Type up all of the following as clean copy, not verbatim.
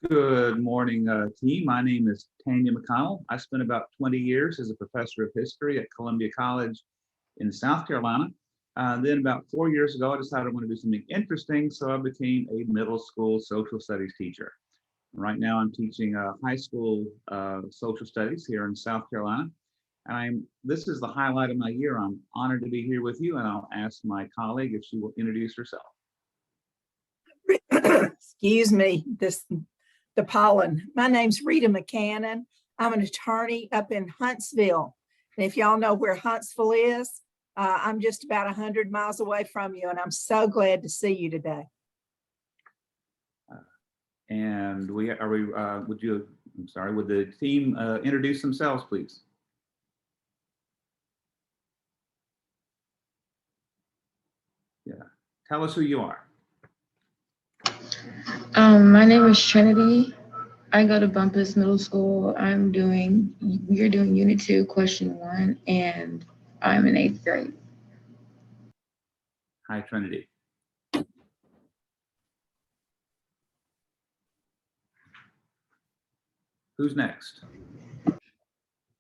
Good morning, team. My name is Tanya McConnell. I spent about 20 years as a professor of history at Columbia College in South Carolina. Then about 4 years ago, I decided I want to do something interesting, so I became a middle school social studies teacher. Right now, I'm teaching high school social studies here in South Carolina. This is the highlight of my year. I'm honored to be here with you, and I'll ask my colleague if she will introduce herself. Excuse me, the pollen. My name's Rita McCannon. I'm an attorney up in Huntsville. And if y'all know where Huntsville is, I'm just about 100 miles away from you, and I'm so glad to see you today. And would the team introduce themselves, please? Yeah, tell us who you are. My name is Trinity. I go to Bumpus Middle School. We're doing Unit 2, Question 1, and I'm in 8th grade. Hi, Trinity. Who's next?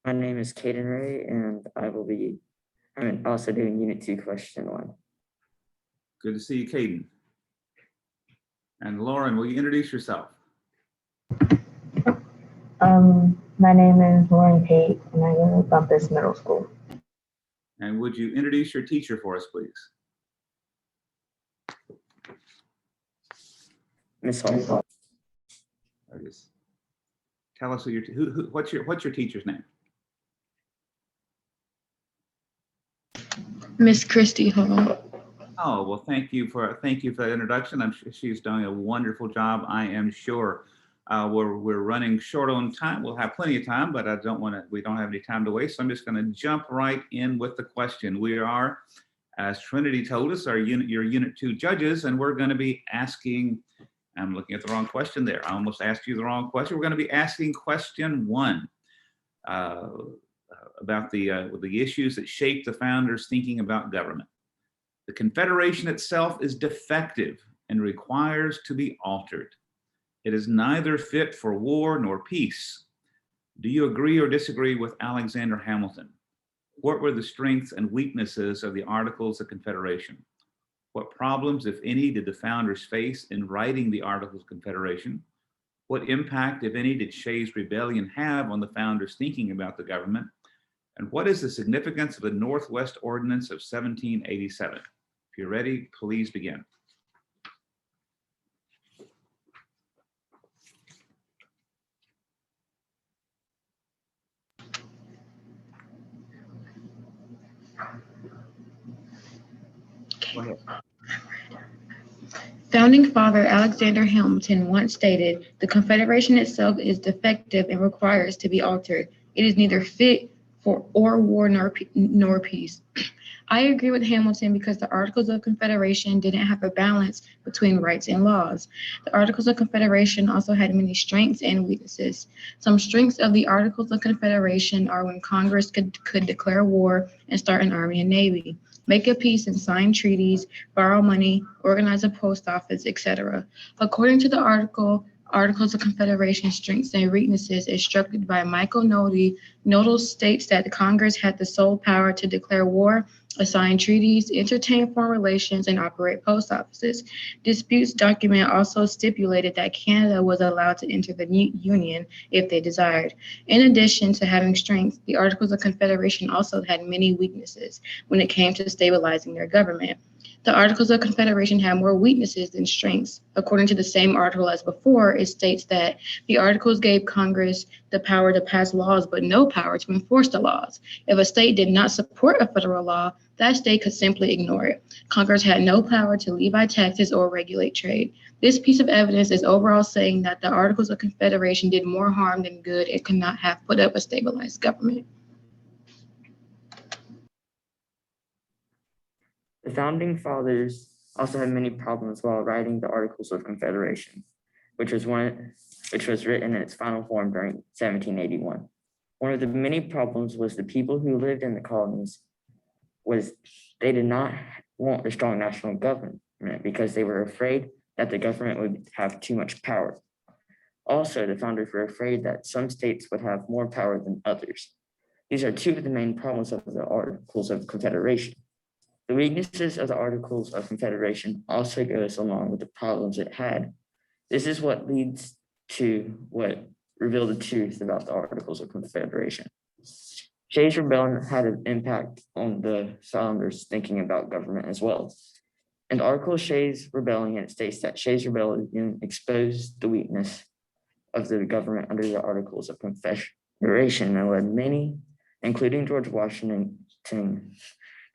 My name is Caden Ray, and I'm also doing Unit 2, Question 1. Good to see you, Caden. And Lauren, will you introduce yourself? My name is Lauren Pate, and I go to Bumpus Middle School. And would you introduce your teacher for us, please? Miss Hall. Tell us what's your teacher's name? Miss Christy Hall. Oh, well, thank you for that introduction. I'm sure she's doing a wonderful job. I am sure. We're running short on time. We'll have plenty of time, but we don't have any time to waste. So I'm just going to jump right in with the question. We are, as Trinity told us, your Unit 2 judges, and we're going to be asking. I'm looking at the wrong question there. I almost asked you the wrong question. We're going to be asking question 1 about the issues that shaped the founders' thinking about government. The Confederation itself is defective and requires to be altered. It is neither fit for war nor peace. Do you agree or disagree with Alexander Hamilton? What were the strengths and weaknesses of the Articles of Confederation? What problems, if any, did the founders face in writing the Articles of Confederation? What impact, if any, did Shays Rebellion have on the founders' thinking about the government? And what is the significance of the Northwest Ordinance of 1787? If you're ready, please begin. Go ahead. Founding father Alexander Hamilton once stated, "The Confederation itself is defective and requires to be altered. It is neither fit for war nor peace." I agree with Hamilton because the Articles of Confederation didn't have a balance between rights and laws. The Articles of Confederation also had many strengths and weaknesses. Some strengths of the Articles of Confederation are when Congress could declare war and start an army and navy, make a peace and sign treaties, borrow money, organize a post office, etc. According to the Articles of Confederation strengths and weaknesses instructed by Michael Nodal states that the Congress had the sole power to declare war, assign treaties, entertain foreign relations, and operate post offices. Disputes document also stipulated that Canada was allowed to enter the Union if they desired. In addition to having strengths, the Articles of Confederation also had many weaknesses when it came to stabilizing their government. The Articles of Confederation have more weaknesses than strengths. According to the same article as before, it states that the Articles gave Congress the power to pass laws, but no power to enforce the laws. If a state did not support a federal law, that state could simply ignore it. Congress had no power to levy taxes or regulate trade. This piece of evidence is overall saying that the Articles of Confederation did more harm than good. It could not have put up a stabilized government. The founding fathers also had many problems while writing the Articles of Confederation, which was written in its final form during 1781. One of the many problems was the people who lived in the colonies they did not want a strong national government because they were afraid that the government would have too much power. Also, the founders were afraid that some states would have more power than others. These are two of the main problems of the Articles of Confederation. The weaknesses of the Articles of Confederation also goes along with the problems it had. This is what leads to what revealed the truth about the Articles of Confederation. Shays Rebellion had an impact on the founders thinking about government as well. In the article Shays Rebellion, it states that Shays Rebellion exposed the weakness of the government under the Articles of Confederation and led many, including George Washington, to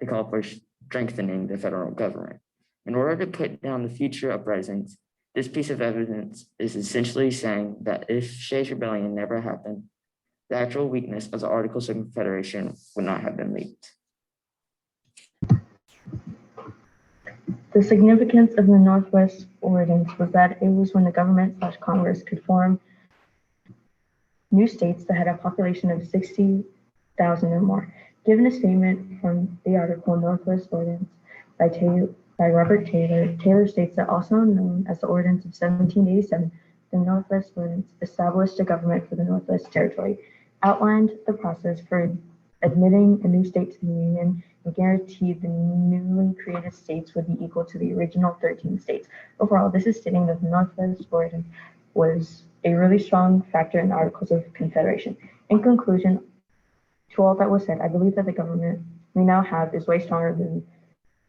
call for strengthening the federal government. In order to put down the future uprisings, this piece of evidence is essentially saying that if Shays Rebellion never happened, the actual weakness of the Articles of Confederation would not have been leaked. The significance of the Northwest Ordinance was that it was when the government/Congress could form new states that had a population of 60,000 or more. Given a statement from the article Northwest Ordinance by Robert Taylor, Taylor states that also known as the Ordinance of 1787, the Northwest Ordinance established a government for the Northwest Territory, outlined the process for admitting a new state to the Union, and guaranteed the newly created states would be equal to the original 13 states. Overall, this is stating that the Northwest Ordinance was a really strong factor in the Articles of Confederation. In conclusion, to all that was said, I believe that the government we now have is way stronger than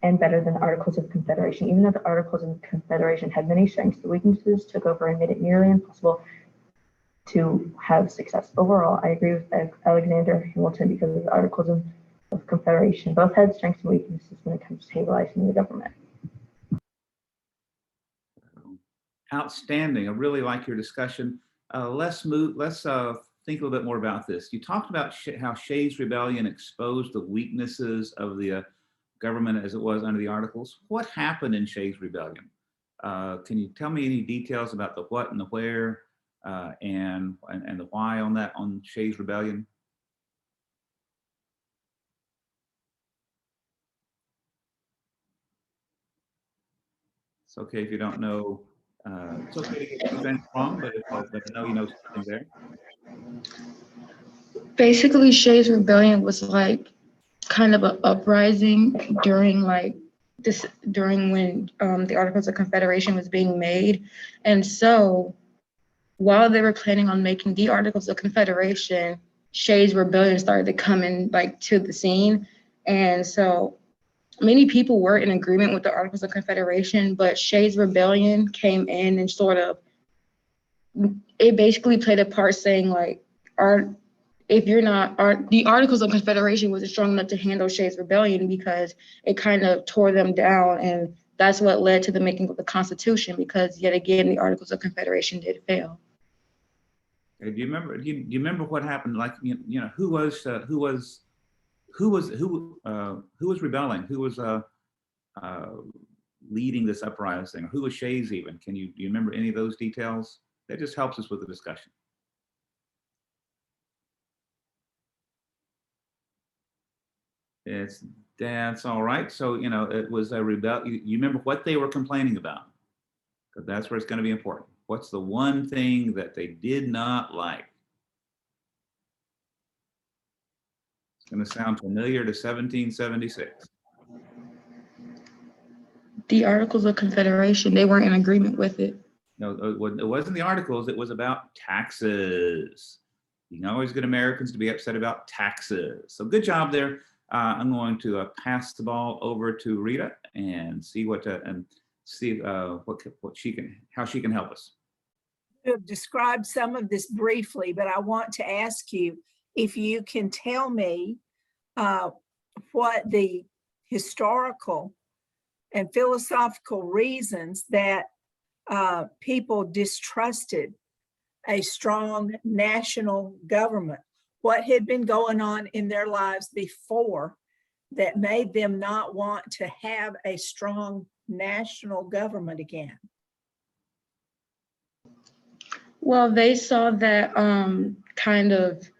and better than the Articles of Confederation. Even though the Articles of Confederation had many strengths, the weaknesses took over and made it nearly impossible to have success. Overall, I agree with Alexander Hamilton because of the Articles of Confederation. Both had strengths and weaknesses when it comes to stabilizing the government. Outstanding. I really like your discussion. Let's think a little bit more about this. You talked about how Shays Rebellion exposed the weaknesses of the government as it was under the Articles. What happened in Shays Rebellion? Can you tell me any details about the what and the where and the why on Shays Rebellion? It's okay if you don't know. It's okay to get things wrong, but I know you know something there. Basically, Shays Rebellion was like kind of an uprising during when the Articles of Confederation was being made. And so while they were planning on making the Articles of Confederation, Shays Rebellion started to come in to the scene. And so many people were in agreement with the Articles of Confederation, but Shays Rebellion came in and it basically played a part saying the Articles of Confederation wasn't strong enough to handle Shays Rebellion because it kind of tore them down, and that's what led to the making of the Constitution, because yet again the Articles of Confederation did fail. Do you remember what happened? Who was rebelling? Who was leading this uprising? Who was Shays even? Do you remember any of those details? That just helps us with the discussion. That's all right. So, it was a rebellion. You remember what they were complaining about? Because that's where it's going to be important. What's the one thing that they did not like? It's going to sound familiar to 1776. The Articles of Confederation, they weren't in agreement with it. No, it wasn't the Articles. It was about taxes. You can always get Americans to be upset about taxes. So good job there. I'm going to pass the ball over to Rita and see how she can help us. You have described some of this briefly, but I want to ask you if you can tell me what the historical and philosophical reasons that people distrusted a strong national government. What had been going on in their lives before that made them not want to have a strong national government again? Well, they saw that kind of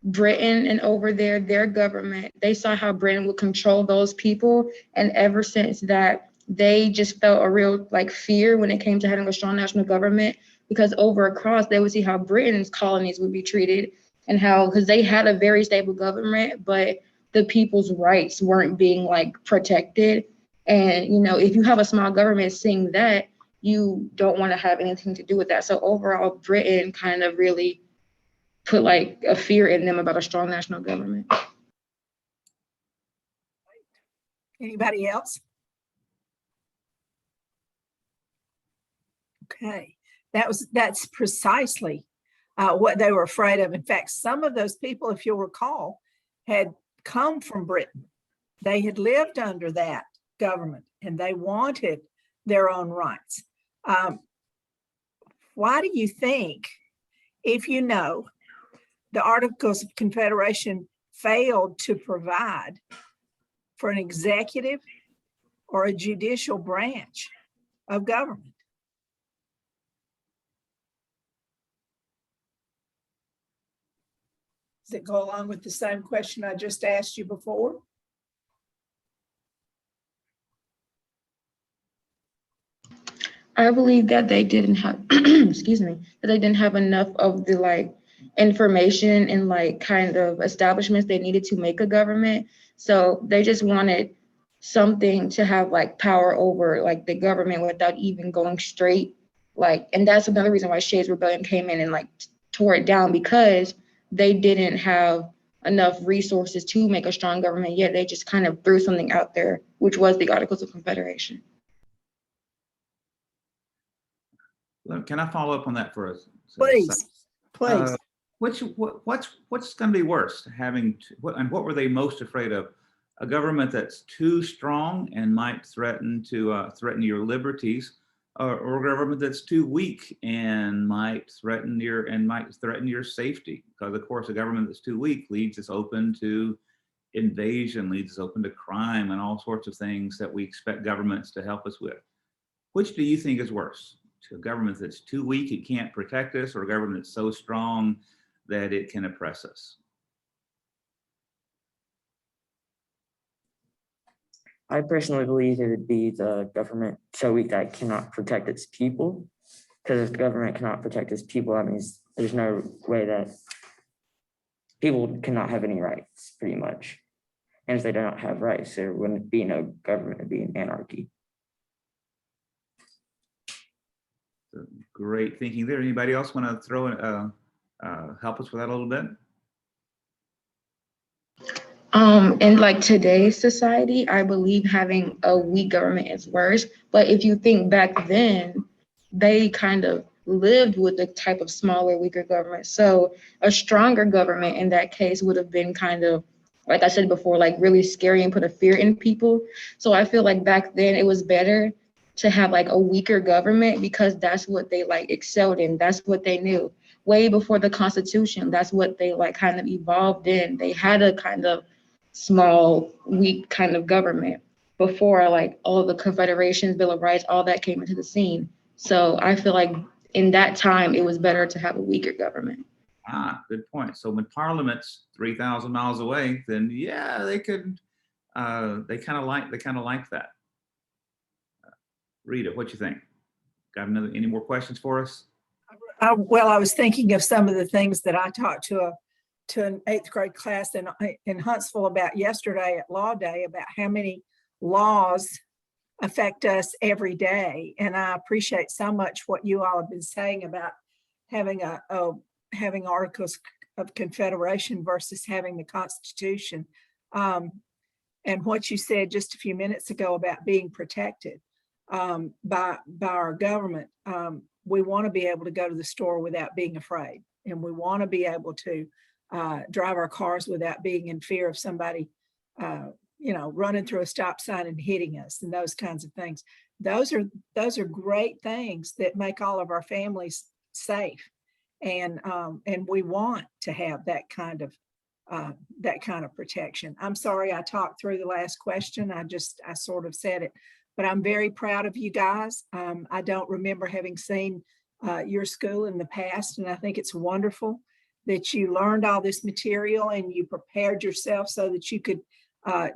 Britain and over there, their government, they saw how Britain would control those people. And ever since that, they just felt a real fear when it came to having a strong national government, because over across they would see how Britain's colonies would be treated and how, because they had a very stable government, but the people's rights weren't being like protected. And, you know, if you have a small government seeing that, you don't want to have anything to do with that. So overall, Britain kind of really put like a fear in them about a strong national government. Anybody else? Okay, that's precisely what they were afraid of. In fact, some of those people, if you'll recall, had come from Britain. They had lived under that government and they wanted their own rights. Why do you think, if you know, the Articles of Confederation failed to provide for an executive or a judicial branch of government? Does it go along with the same question I just asked you before? I believe that they didn't have, excuse me, that they didn't have enough of the like information and like kind of establishments they needed to make a government. So they just wanted something to have like power over like the government without even going straight. Like, and that's another reason why Shays Rebellion came in and like tore it down, because they didn't have enough resources to make a strong government, yet they just kind of threw something out there, which was the Articles of Confederation. Can I follow up on that for us? Please, please. What's going to be worse, what were they most afraid of? A government that's too strong and might threaten your liberties, or a government that's too weak and might threaten your safety? Because of course, a government that's too weak leaves us open to invasion, leads us open to crime and all sorts of things that we expect governments to help us with. Which do you think is worse? To a government that's too weak, it can't protect us, or a government that's so strong that it can oppress us? I personally believe it would be the government so weak that it cannot protect its people. Because if the government cannot protect its people, that means there's no way that people cannot have any rights, pretty much. And if they do not have rights, there wouldn't be no government, it'd be an anarchy. Great thinking there. Anybody else want to throw in, help us with that a little bit? In like today's society, I believe having a weak government is worse. But if you think back then, they kind of lived with a type of smaller, weaker government. So a stronger government in that case would have been kind of, like I said before, like really scary and put a fear in people. So I feel like back then it was better to have like a weaker government, because that's what they like excelled in. That's what they knew way before the Constitution. That's what they like kind of evolved in. They had a kind of small, weak kind of government before like all the Confederations, Bill of Rights, all that came into the scene. So I feel like in that time, it was better to have a weaker government. Good point. So when Parliament's 3,000 miles away, then yeah, they could, they kind of like that. Rita, what you think? Got any more questions for us? Well, I was thinking of some of the things that I talked to an 8th grade class in Huntsville about yesterday at Law Day, about how many laws affect us every day. And I appreciate so much what you all have been saying about having having Articles of Confederation versus having the Constitution. And what you said just a few minutes ago about being protected by our government. We want to be able to go to the store without being afraid, and we want to be able to drive our cars without being in fear of somebody, running through a stop sign and hitting us, and those kinds of things. Those are great things that make all of our families safe, and we want to have that kind of protection. I'm sorry I talked through the last question. I sort of said it. But I'm very proud of you guys. I don't remember having seen your school in the past, and I think it's wonderful that you learned all this material and you prepared yourself so that you could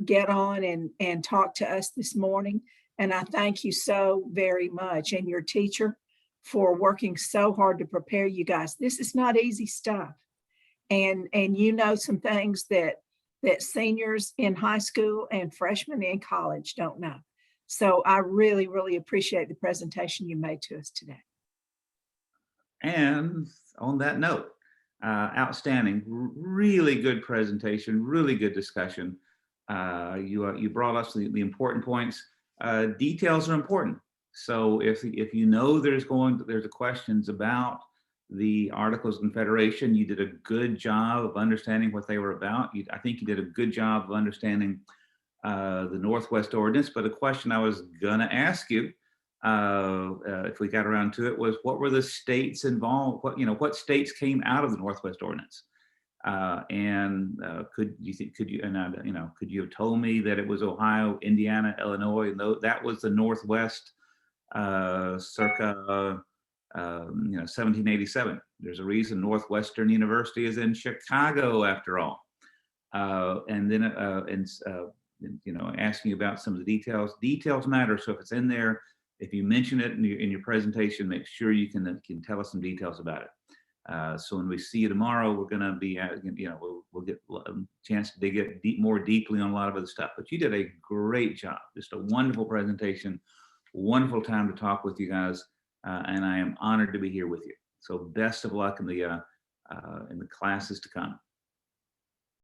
get on and talk to us this morning. And I thank you so very much, and your teacher for working so hard to prepare you guys. This is not easy stuff. And you know some things that seniors in high school and freshmen in college don't know. So I really, really appreciate the presentation you made to us today. And on that note, outstanding, really good presentation, really good discussion. You brought us the important points. Details are important. So if you know there's a questions about the Articles of Confederation, you did a good job of understanding what they were about. I think you did a good job of understanding the Northwest Ordinance. But a question I was gonna ask you, if we got around to it, was what were the states involved? What states came out of the Northwest Ordinance? Could you have told me that it was Ohio, Indiana, Illinois? That was the Northwest circa 1787. There's a reason Northwestern University is in Chicago after all. Asking about some of the details. Details matter. So if it's in there, if you mention it in your presentation, make sure you can tell us some details about it. So when we see you tomorrow, we're going to be, we'll get a chance to dig it more deeply on a lot of other stuff. But you did a great job. Just a wonderful presentation. Wonderful time to talk with you guys, and I am honored to be here with you. So best of luck in the classes to come.